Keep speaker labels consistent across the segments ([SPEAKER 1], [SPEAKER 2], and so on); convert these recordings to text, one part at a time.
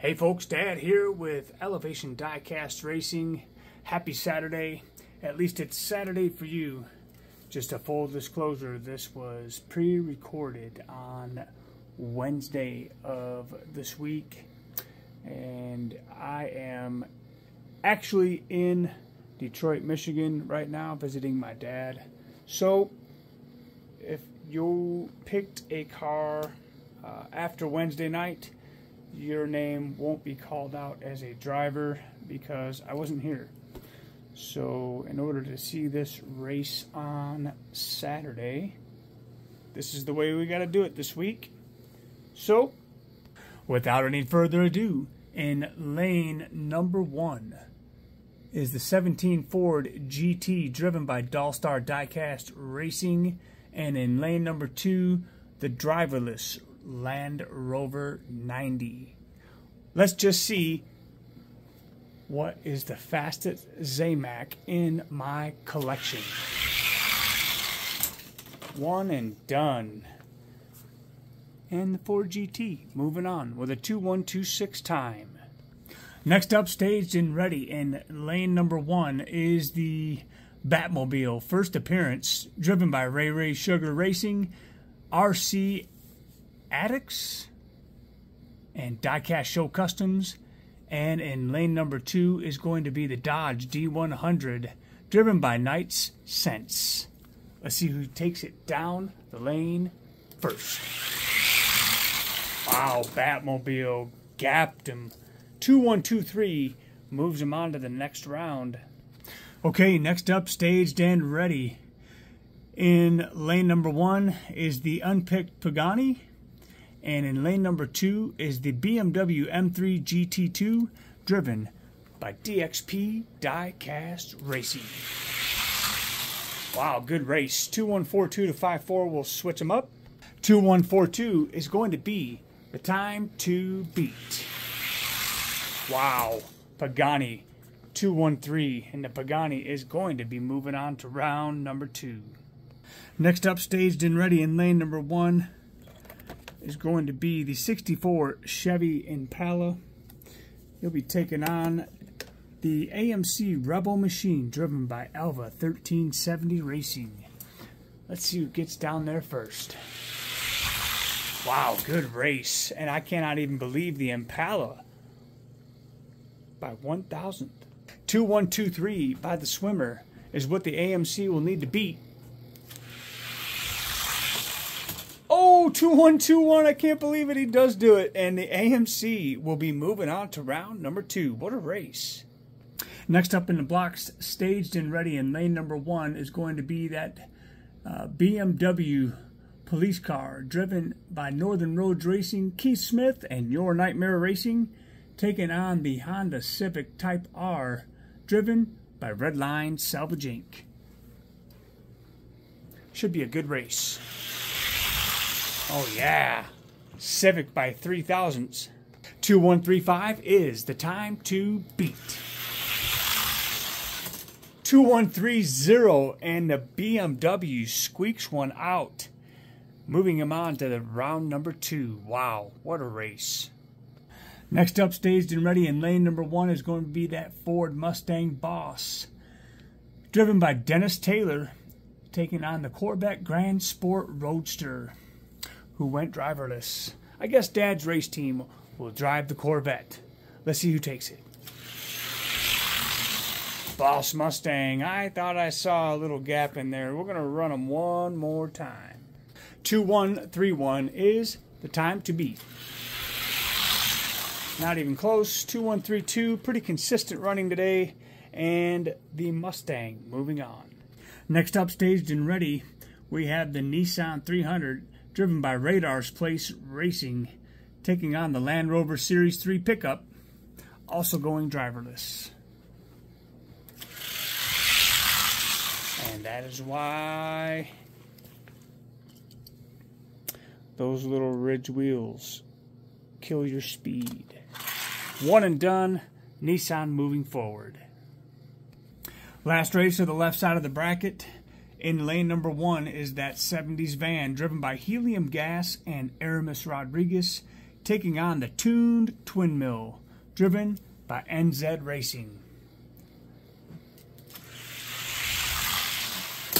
[SPEAKER 1] Hey folks, Dad here with Elevation Diecast Racing. Happy Saturday. At least it's Saturday for you. Just a full disclosure, this was pre-recorded on Wednesday of this week. And I am actually in Detroit, Michigan right now visiting my dad. So if you picked a car after Wednesday night, your name won't be called out as a driver because I wasn't here. So in order to see this race on Saturday, this is the way we got to do it this week. So without any further ado, in lane number 1 is the 17 Ford GT driven by Dollstar Diecast Racing, and in lane number 2, the driverless Land Rover 90. Let's just see what is the fastest ZAMAC in my collection. One and done. And the Ford GT moving on with a 2:126 time. Next up, staged and ready in lane number 1 is the Batmobile first appearance driven by Ray Sugar Racing, RC Addicts, and Diecast Show Customs. And in lane number 2 is going to be the Dodge D100 driven by Knights Sense. Let's see who takes it down the lane first. Wow, Batmobile gapped him. 2-1-2-3 moves him on to the next round. Okay, next up, staged and ready. In lane number 1 is the unpicked Pagani. And in lane number 2 is the BMW M3 GT2 driven by DXP Diecast Racing. Wow, good race. 2142 to 54 will switch them up. 2142 is going to be the time to beat. Wow, Pagani 213, and the Pagani is going to be moving on to round number 2. Next up, staged and ready in lane number 1 is going to be the 64 Chevy Impala. He'll be taking on the AMC Rebel Machine driven by Elva 1370 Racing. Let's see who gets down there first. Wow, good race. And I cannot even believe the Impala by 1,000th. 2123 by the Swimmer is what the AMC will need to beat. Oh, 2121, I can't believe it, he does do it. And the AMC will be moving on to round number 2. What a race. Next up in the blocks, staged and ready in lane number 1 is going to be that BMW police car driven by Northern Roads Racing, Keith Smith, and Your Nightmare Racing, taking on the Honda Civic Type R driven by Redline Salvage Inc. Should be a good race. Oh yeah, Civic by 3,000ths. 2135 is the time to beat. 2130, and the BMW squeaks one out, moving him on to the round number 2. Wow, what a race. Next up, staged and ready in lane number 1 is going to be that Ford Mustang Boss, driven by Dennis Taylor, taking on the Corvette Grand Sport Roadster, who went driverless. I guess Dad's race team will drive the Corvette. Let's see who takes it. Boss Mustang. I thought I saw a little gap in there. We're going to run them one more time. 2131 is the time to beat. Not even close. 2132, pretty consistent running today. And the Mustang moving on. Next up, staged and ready, we have the Nissan 300 driven by Radar's Place Racing, taking on the Land Rover Series 3 pickup, also going driverless. And that is why those little ridge wheels kill your speed. One and done, Nissan moving forward. Last race to the left side of the bracket. In lane number 1 is that 70s van driven by Helium Gas and Aramis Rodriguez, taking on the tuned twin mill, driven by NZ Racing.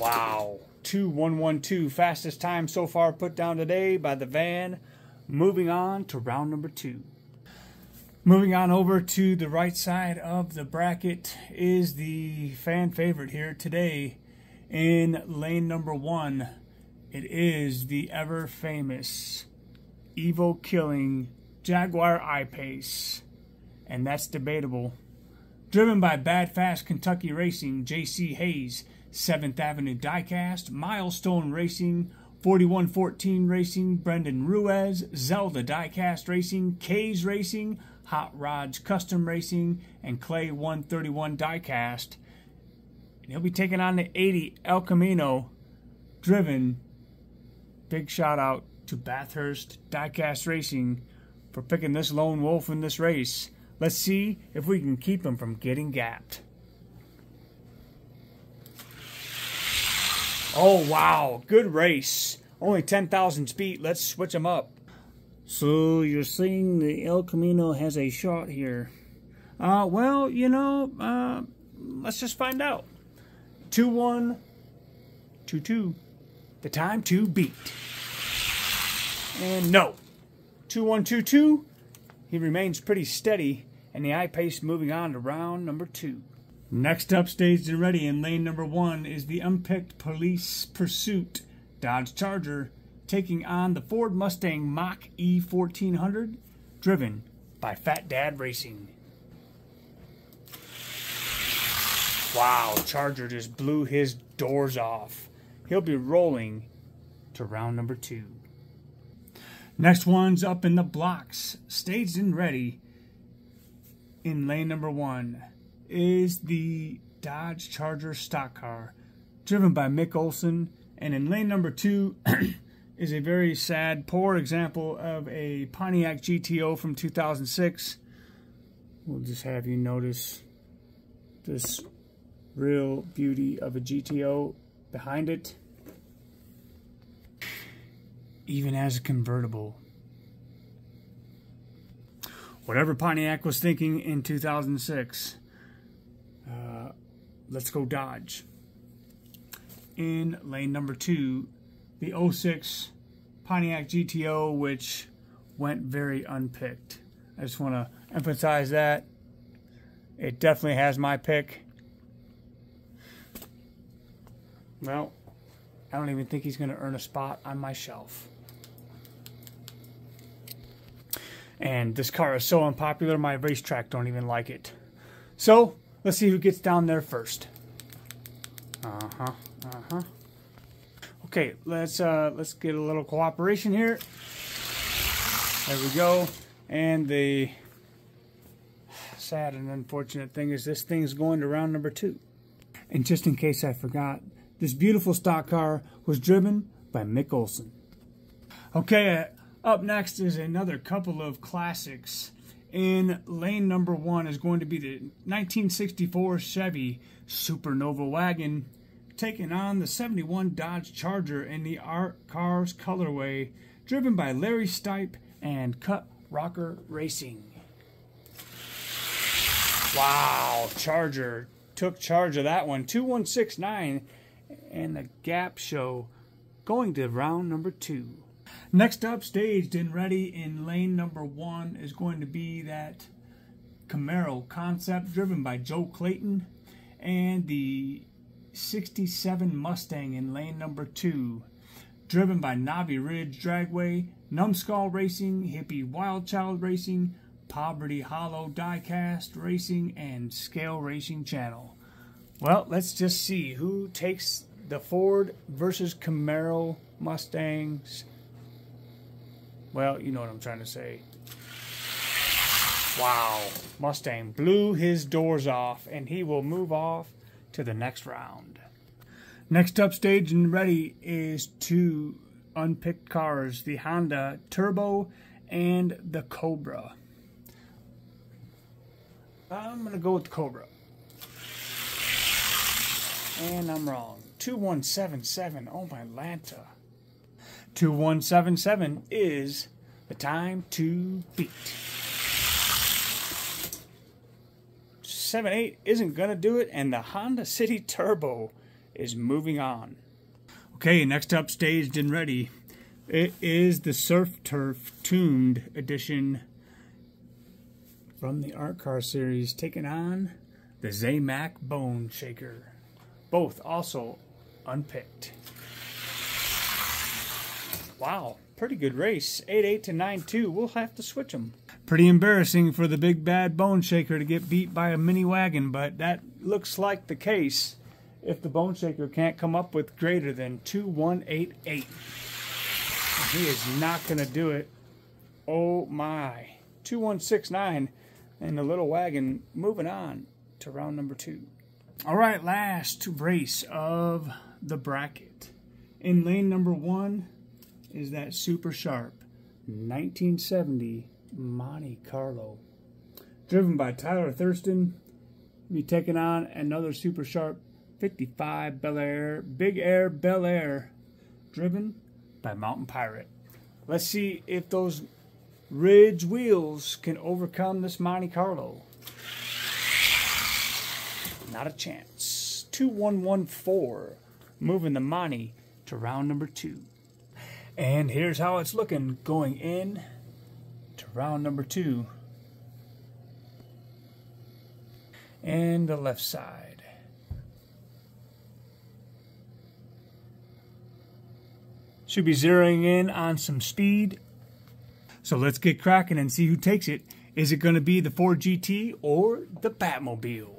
[SPEAKER 1] Wow, 2:112, fastest time so far put down today by the van. Moving on to round number 2. Moving on over to the right side of the bracket is the fan favorite here today in lane number 1. It is the ever famous Evo killing Jaguar I-Pace, and that's debatable. Driven by Bad Fast Kentucky Racing, J.C. Hayes, 7th Avenue Diecast, Milestone Racing, 4114 Racing, Brendan Ruiz, Zelda Diecast Racing, K's Racing, Hot Rods Custom Racing, and Clay 131 Diecast. And he'll be taking on the 80 El Camino, driven. Big shout out to Bathurst Diecast Racing for picking this lone wolf in this race. Let's see if we can keep him from getting gapped. Oh, wow. Good race. Only 10,000 speed. Let's switch him up. So you're saying the El Camino has a shot here. Well, you know, let's just find out. 2-1-2-2. The time to beat. And no. 2-1-2-2. He remains pretty steady, and the I-Pace moving on to round number 2. Next up, staged and ready in lane number 1 is the unpicked Police Pursuit Dodge Charger, taking on the Ford Mustang Mach-E 1400, driven by Fat Dad Racing. Wow, Charger just blew his doors off. He'll be rolling to round number 2. Next one's up in the blocks, staged and ready in lane number 1 is the Dodge Charger stock car, driven by Mick Olson, and in lane number 2 is a very sad, poor example of a Pontiac GTO from 2006. We'll just have you notice this real beauty of a GTO behind it, even as a convertible. Whatever Pontiac was thinking in 2006, let's go Dodge. In lane number 2, the 06 Pontiac GTO, which went very unpicked. I just want to emphasize that. It definitely has my pick. Well, I don't even think he's going to earn a spot on my shelf. And this car is so unpopular, my racetrack don't even like it. So, let's see who gets down there first. Okay, let's get a little cooperation here. There we go. And the sad and unfortunate thing is this thing's going to round number 2. And just in case I forgot, this beautiful stock car was driven by Mick Olson. Okay, up next is another couple of classics. In lane number 1 is going to be the 1964 Chevy Supernova wagon, taking on the 71 Dodge Charger in the Art Cars colorway, driven by Larry Stipe and Cut Rocker Racing. Wow, Charger took charge of that one. 2169, and the gap show going to round number 2. Next up, staged and ready in lane number 1 is going to be that Camaro Concept, driven by Joe Clayton, and the 67 Mustang in lane number 2, driven by Navi Ridge Dragway, Numbskull Racing, Hippie Wild Child Racing, Poverty Hollow Diecast Racing, and Scale Racing Channel. Well, let's just see who takes the Ford versus Camaro Mustangs. Well, you know what I'm trying to say. Wow, Mustang blew his doors off, and he will move off to the next round. Next up, staged and ready, is 2 unpicked cars, the Honda Turbo and the Cobra. I'm going to go with the Cobra. And I'm wrong. 2177, oh my Lanta. 2177 is the time to beat. 7.8 isn't going to do it, and the Honda City Turbo is moving on. Okay, next up, staged and ready. It is the Surf Turf Tuned Edition from the Art Car series, taking on the ZAMAC Bone Shaker. Both also unpicked. Wow, pretty good race. 8.8 to 9.2. We'll have to switch them. Pretty embarrassing for the big bad Bone Shaker to get beat by a mini wagon, but that looks like the case if the Bone Shaker can't come up with greater than 2188. He is not going to do it. Oh my. 2169, and the little wagon moving on to round number 2. All right, last race of the bracket. In lane number 1 is that super sharp 1970 Monte Carlo, driven by Tyler Thurston. Be taking on another super sharp 55 Bel Air, Big Air Bel Air, driven by Mountain Pirate. Let's see if those Ridge wheels can overcome this Monte Carlo. Not a chance. 2114, moving the Monte to round number 2. And here's how it's looking going in to round number 2. And the left side. Should be zeroing in on some speed. So let's get cracking and see who takes it. Is it going to be the Ford GT or the Batmobile?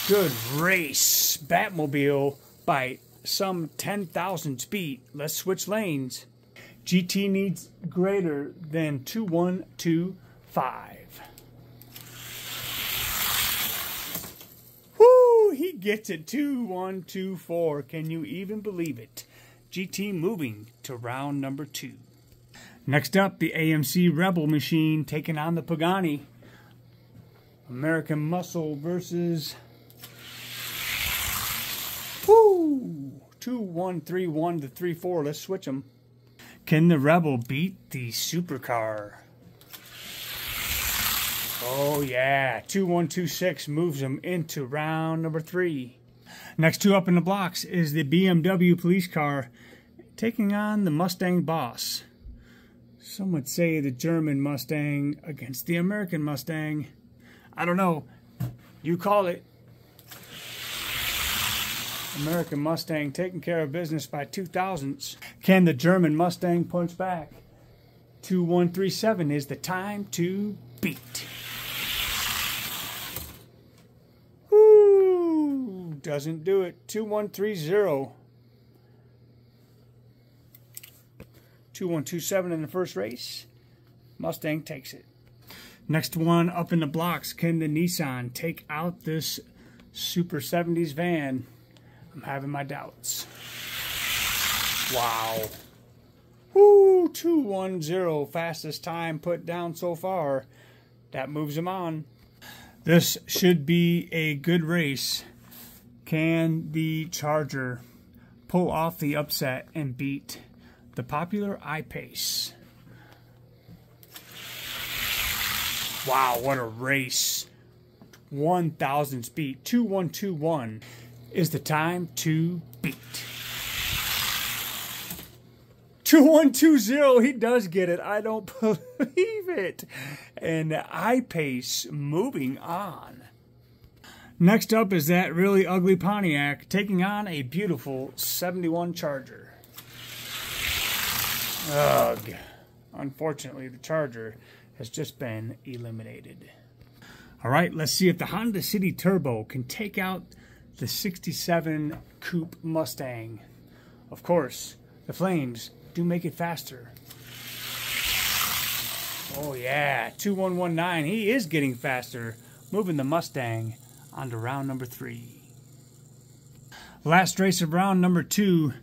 [SPEAKER 1] Good race. Batmobile by some 10,000 speed. Let's switch lanes. GT needs greater than 2125. Woo! He gets it. 2124. Can you even believe it? GT moving to round number 2. Next up, the AMC Rebel machine taking on the Pagani. American Muscle versus 2131 to 34. Let's switch them. Can the Rebel beat the supercar? Oh yeah, 2126 moves them into round number 3. Next two up in the blocks is the BMW police car taking on the Mustang Boss. Some would say the German Mustang against the American Mustang. I don't know. You call it. American Mustang taking care of business by 2000s. Can the German Mustang punch back? 2137 is the time to beat. Woo! Doesn't do it. 2130. 2127 in the first race. Mustang takes it. Next one up in the blocks. Can the Nissan take out this Super 70s van? I'm having my doubts. Wow. Woo! 210. Fastest time put down so far. That moves him on. This should be a good race. Can the Charger pull off the upset and beat the popular I-Pace? Wow, what a race. 1,000 speed. 2121 is the time to beat. 2120, he does get it. I don't believe it. And I-Pace moving on. Next up is that really ugly Pontiac taking on a beautiful 71 Charger. Ugh. Unfortunately, the Charger has just been eliminated. All right, let's see if the Honda City Turbo can take out the 67 Coupe Mustang. Of course, the flames do make it faster. Oh yeah, 2119. He is getting faster, moving the Mustang onto round number 3. Last race of round number 2.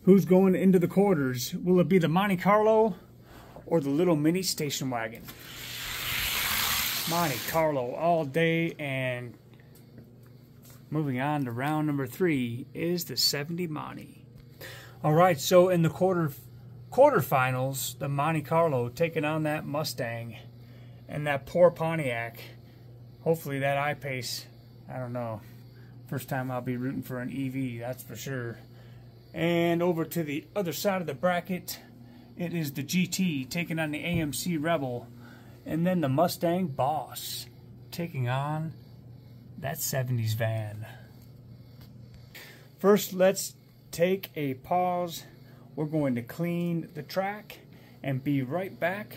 [SPEAKER 1] Who's going into the quarters? Will it be the Monte Carlo or the little mini station wagon? Monte Carlo all day, and moving on to round number 3 is the 70 Monte. All right, so in the quarterfinals, the Monte Carlo taking on that Mustang. And that poor Pontiac. Hopefully that I-Pace, I don't know. First time I'll be rooting for an EV, that's for sure. And over to the other side of the bracket, it is the GT taking on the AMC Rebel. And then the Mustang Boss taking on that 70s van. First, let's take a pause. We're going to clean the track and be right back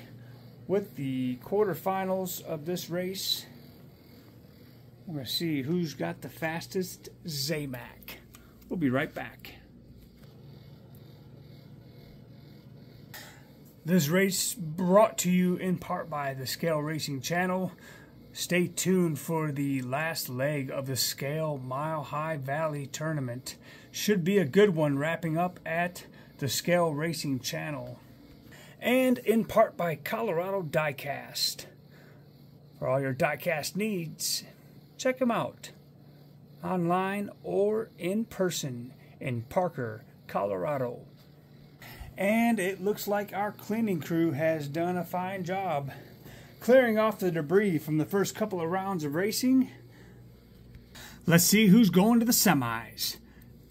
[SPEAKER 1] with the quarterfinals of this race. We're going to see who's got the fastest ZAMAC. We'll be right back. This race brought to you in part by the Scale Racing channel. Stay tuned for the last leg of the Scale Mile High Valley tournament. Should be a good one, wrapping up at the Scale Racing channel. And in part by Colorado Diecast. For all your diecast needs, check them out online or in person in Parker, Colorado. And it looks like our cleaning crew has done a fine job clearing off the debris from the first couple of rounds of racing. Let's see who's going to the semis.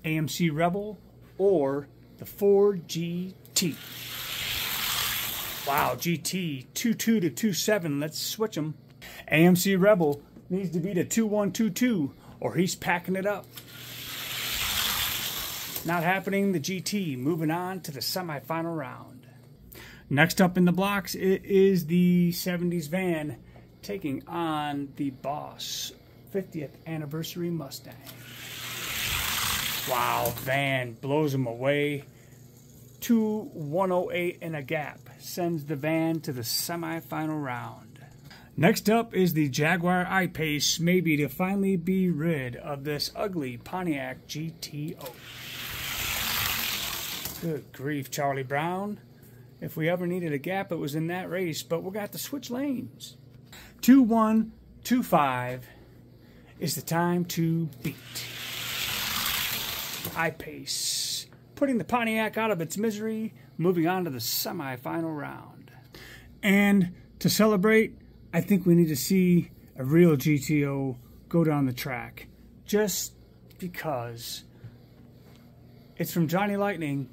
[SPEAKER 1] AMC Rebel or the Ford GT. Wow, GT 2.2 to 2.7. Let's switch them. AMC Rebel needs to beat a 2.122 or he's packing it up. Not happening, the GT moving on to the semifinal round. Next up in the blocks, it is the 70s van taking on the Boss 50th anniversary Mustang. Wow, van blows him away. 2.108 in a gap sends the van to the semifinal round. Next up is the Jaguar I-Pace, maybe to finally be rid of this ugly Pontiac GTO. Good grief, Charlie Brown. If we ever needed a gap, it was in that race, but we got to switch lanes. 2.125 is the time to beat. I-Pace, putting the Pontiac out of its misery, moving on to the semifinal round. And to celebrate, I think we need to see a real GTO go down the track. Just because. It's from Johnny Lightning.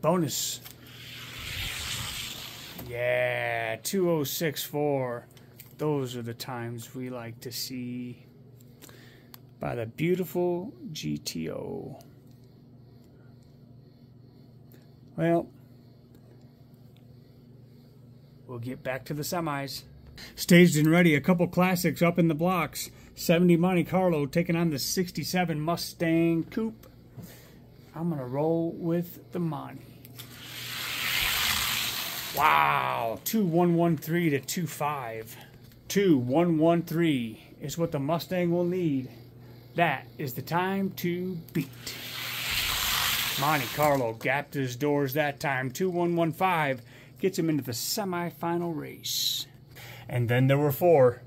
[SPEAKER 1] Bonus. Yeah, 2.064. Those are the times we like to see by the beautiful GTO. Well, we'll get back to the semis. Staged and ready, a couple classics up in the blocks. 70 Monte Carlo taking on the 67 Mustang Coupe. I'm going to roll with the Monte. Wow, 2.113 to 2.5. 2.113 is what the Mustang will need. That is the time to beat. Monte Carlo gapped his doors that time. 2.115 gets him into the semifinal race. And then there were four.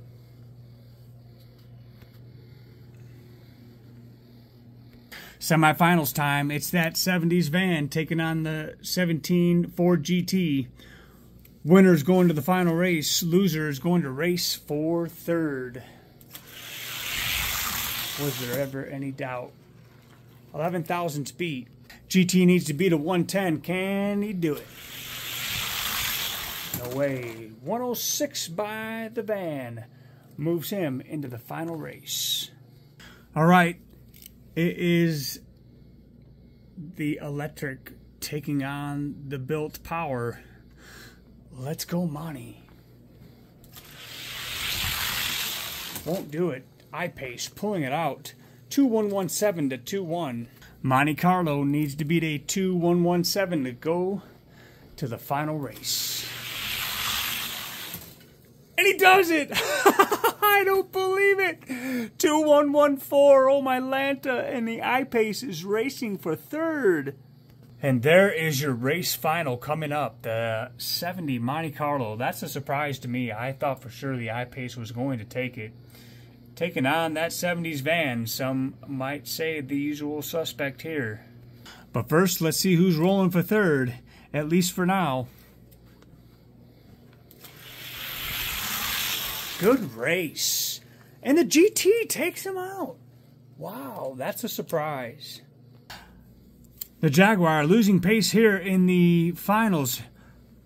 [SPEAKER 1] Semifinals time. It's that 70s van taking on the 17 Ford GT. Winner's going to the final race. Loser is going to race for third. Was there ever any doubt? 11 thousandths beat. GT needs to beat a 110. Can he do it? No way. 106 by the van moves him into the final race. All right. It is the electric taking on the built power. Let's go, Monty. Won't do it. I-Pace pulling it out. 2.117 to 2.1. Monte Carlo needs to beat a 2.117 to go to the final race. And he does it! I don't believe it! 2.114, oh my Lanta, and the I-Pace is racing for third. And there is your race final coming up, the 70 Monte Carlo. That's a surprise to me. I thought for sure the I-Pace was going to take it. Taking on that 70s van, some might say the usual suspect here. But first, let's see who's rolling for third. at least for now. Good race. And the GT takes him out. Wow, that's a surprise. The Jaguar losing pace here in the finals.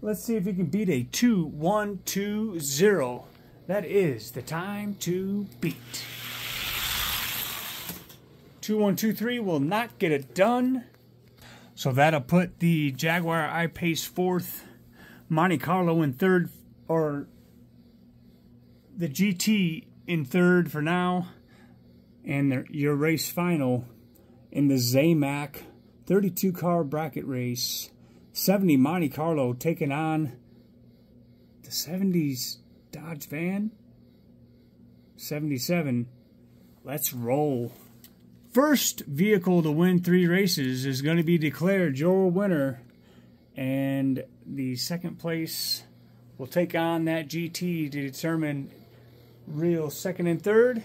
[SPEAKER 1] Let's see if he can beat a 2-1-2-0. That is the time to beat. 2-1-2-3 will not get it done. So that'll put the Jaguar I-Pace fourth, Monte Carlo in third, or the GT in third for now, and your race final in the ZAMAC 32 car bracket race. 70 Monte Carlo taking on the 70s Dodge van. 77. Let's roll. First vehicle to win 3 races is going to be declared your winner, and the second place will take on that GT to determine real second and third.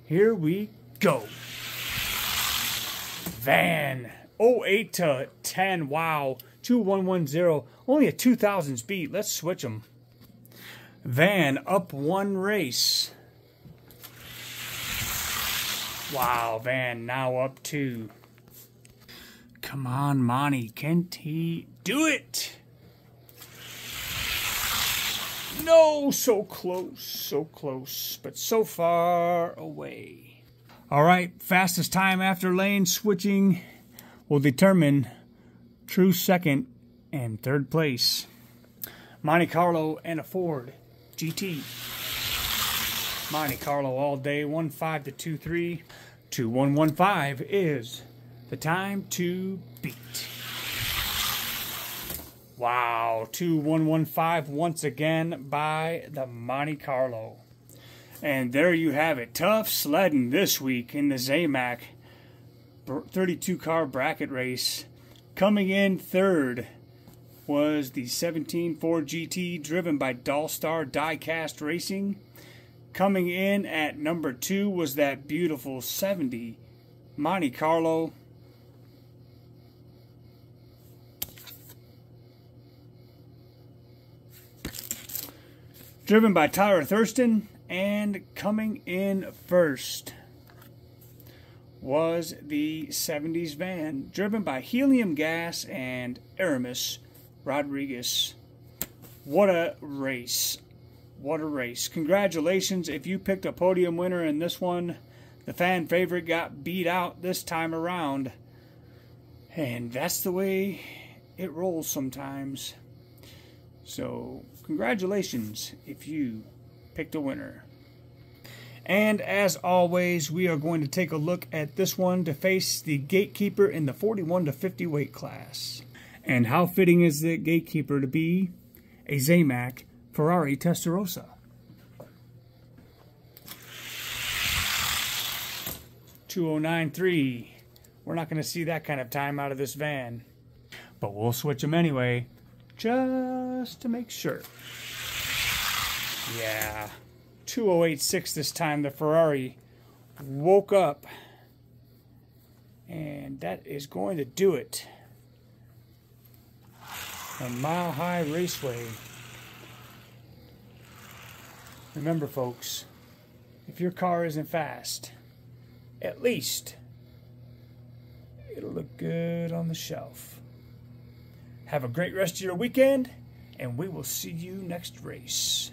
[SPEAKER 1] Here we go. Van 08 to 10. Wow. 2-1-1-0. Only a 2,000 speed. Let's switch them. Van up 1 race. Wow. Van now up 2. Come on, Monty. Can't he do it? No, so close, but so far away. All right, fastest time after lane switching will determine true second and third place. Monte Carlo and a Ford GT. Monte Carlo all day, 1.5 to 2.3. 2.115 is the time to beat. Wow, 2.115 once again by the Monte Carlo. And there you have it. Tough sledding this week in the ZAMAC 32 car bracket race. Coming in third was the 17 Ford GT driven by Dollstar Diecast Racing. Coming in at number 2 was that beautiful 70 Monte Carlo. Driven by Tyler Thurston, and coming in first was the 70s van, driven by Helium Gas and Aramis Rodriguez. What a race. What a race. Congratulations if you picked a podium winner in this one. The fan favorite got beat out this time around. And that's the way it rolls sometimes. So, congratulations if you picked a winner. And as always, we are going to take a look at this one to face the gatekeeper in the 41 to 50 weight class. And how fitting is the gatekeeper to be a ZAMAC Ferrari Testarossa. 2:09.3. We're not going to see that kind of time out of this van, but we'll switch them anyway, just to make sure. Yeah, 2:08.6 this time. The Ferrari woke up, and that is going to do it. A Mile High Raceway. Remember, folks, if your car isn't fast, at least it'll look good on the shelf. Have a great rest of your weekend, and we will see you next race.